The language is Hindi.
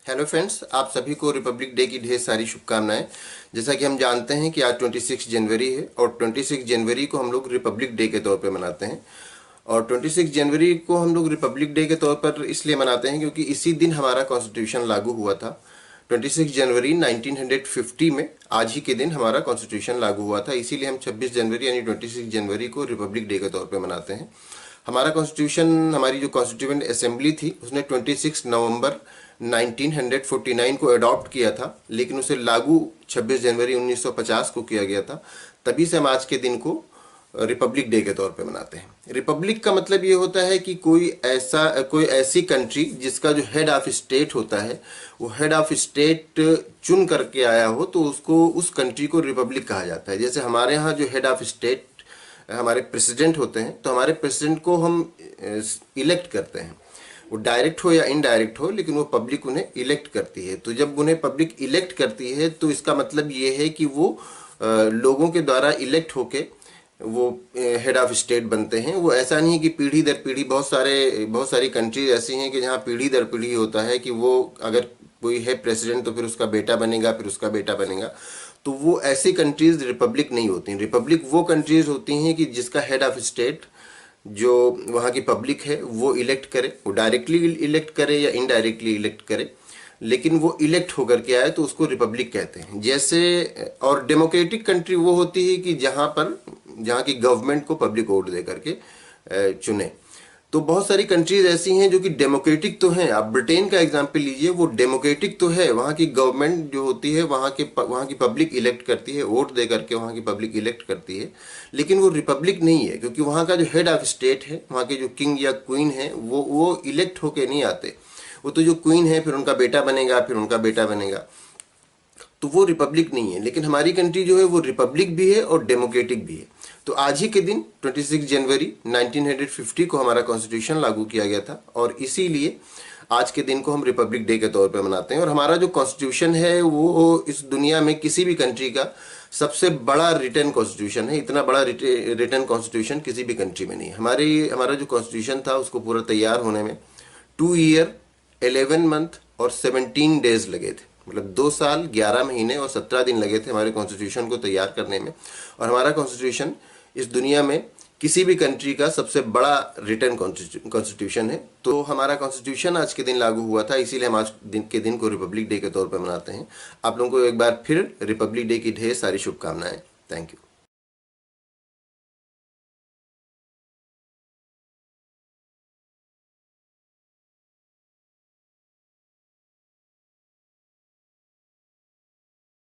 हेलो फ्रेंड्स, आप सभी को रिपब्लिक डे की ढेर सारी शुभकामनाएं। जैसा कि हम जानते हैं कि आज 26 जनवरी है और 26 जनवरी को हम लोग रिपब्लिक डे के तौर पे मनाते हैं। और 26 जनवरी को हम लोग रिपब्लिक डे के तौर पर इसलिए मनाते हैं क्योंकि इसी दिन हमारा कॉन्स्टिट्यूशन लागू हुआ था। 26 जनवरी 1950 में आज ही के दिन हमारा कॉन्स्टिट्यूशन लागू हुआ था, इसीलिए हम 26 जनवरी यानी 26 जनवरी को रिपब्लिक डे के तौर पे मनाते हैं। हमारा कॉन्स्टिट्यूशन, हमारी जो कॉन्स्टिट्यूएंट असेंबली थी, उसने 26 नवंबर 1949 को अडॉप्ट किया था, लेकिन उसे लागू 26 जनवरी 1950 को किया गया था। तभी से हम आज के दिन को रिपब्लिक डे के तौर पे मनाते हैं। रिपब्लिक का मतलब ये होता है कि कोई ऐसी कंट्री जिसका जो हेड ऑफ स्टेट होता है, वो हेड ऑफ स्टेट चुन करके आया हो, तो उसको, उस कंट्री को रिपब्लिक कहा जाता है। जैसे हमारे यहाँ जो हेड ऑफ स्टेट हमारे प्रेसिडेंट होते हैं, तो हमारे प्रेसिडेंट को हम इलेक्ट करते हैं। वो डायरेक्ट हो या इनडायरेक्ट हो, लेकिन वो पब्लिक उन्हें इलेक्ट करती है। तो जब उन्हें पब्लिक इलेक्ट करती है तो इसका मतलब ये है कि वो लोगों के द्वारा इलेक्ट होके वो हेड ऑफ स्टेट बनते हैं। वो ऐसा नहीं है कि पीढ़ी दर पीढ़ी, बहुत सारी कंट्रीज ऐसी हैं कि जहाँ पीढ़ी दर पीढ़ी होता है कि वो अगर कोई है प्रेसिडेंट तो फिर उसका बेटा बनेगा, फिर उसका बेटा बनेगा। तो वो ऐसी कंट्रीज रिपब्लिक नहीं होती। रिपब्लिक वो कंट्रीज होती हैं कि जिसका हेड ऑफ स्टेट, जो वहाँ की पब्लिक है, वो इलेक्ट करे, वो डायरेक्टली इलेक्ट करे या इनडायरेक्टली इलेक्ट करे, लेकिन वो इलेक्ट होकर के आए तो उसको रिपब्लिक कहते हैं। जैसे, और डेमोक्रेटिक कंट्री वो होती है कि जहाँ की गवर्नमेंट को पब्लिक वोट दे करके चुने। तो बहुत सारी कंट्रीज ऐसी हैं जो कि डेमोक्रेटिक तो हैं। आप ब्रिटेन का एग्जांपल लीजिए, वो डेमोक्रेटिक तो है, वहाँ की गवर्नमेंट जो होती है, वहाँ की पब्लिक इलेक्ट करती है, वोट दे करके वहाँ की पब्लिक इलेक्ट करती है, लेकिन वो रिपब्लिक नहीं है, क्योंकि वहाँ का जो हेड ऑफ स्टेट है, वहाँ के जो किंग या क्वीन है, वो इलेक्ट होके नहीं आते। वो तो जो क्वीन है, फिर उनका बेटा बनेगा, फिर उनका बेटा बनेगा, तो वो रिपब्लिक नहीं है। लेकिन हमारी कंट्री जो है वो रिपब्लिक भी है और डेमोक्रेटिक भी है। तो आज ही के दिन 26 जनवरी 1950 को हमारा कॉन्स्टिट्यूशन लागू किया गया था, और इसीलिए आज के दिन को हम रिपब्लिक डे के तौर पे मनाते हैं। और हमारा जो कॉन्स्टिट्यूशन है वो इस दुनिया में किसी भी कंट्री का सबसे बड़ा रिटन कॉन्स्टिट्यूशन है। इतना बड़ा रिटन कॉन्स्टिट्यूशन किसी भी कंट्री में नहीं है। हमारा जो कॉन्स्टिट्यूशन था उसको पूरा तैयार होने में 2 ईयर 11 मंथ और 17 डेज लगे थे। मतलब 2 साल 11 महीने और 17 दिन लगे थे हमारे कॉन्स्टिट्यूशन को तैयार करने में। और हमारा कॉन्स्टिट्यूशन इस दुनिया में किसी भी कंट्री का सबसे बड़ा रिटन कॉन्स्टिट्यूशन है। तो हमारा कॉन्स्टिट्यूशन आज के दिन लागू हुआ था, इसीलिए हम आज के दिन को रिपब्लिक डे के तौर पर मनाते हैं। आप लोगों को एक बार फिर रिपब्लिक डे की ढेर सारी शुभकामनाएं। Thank you.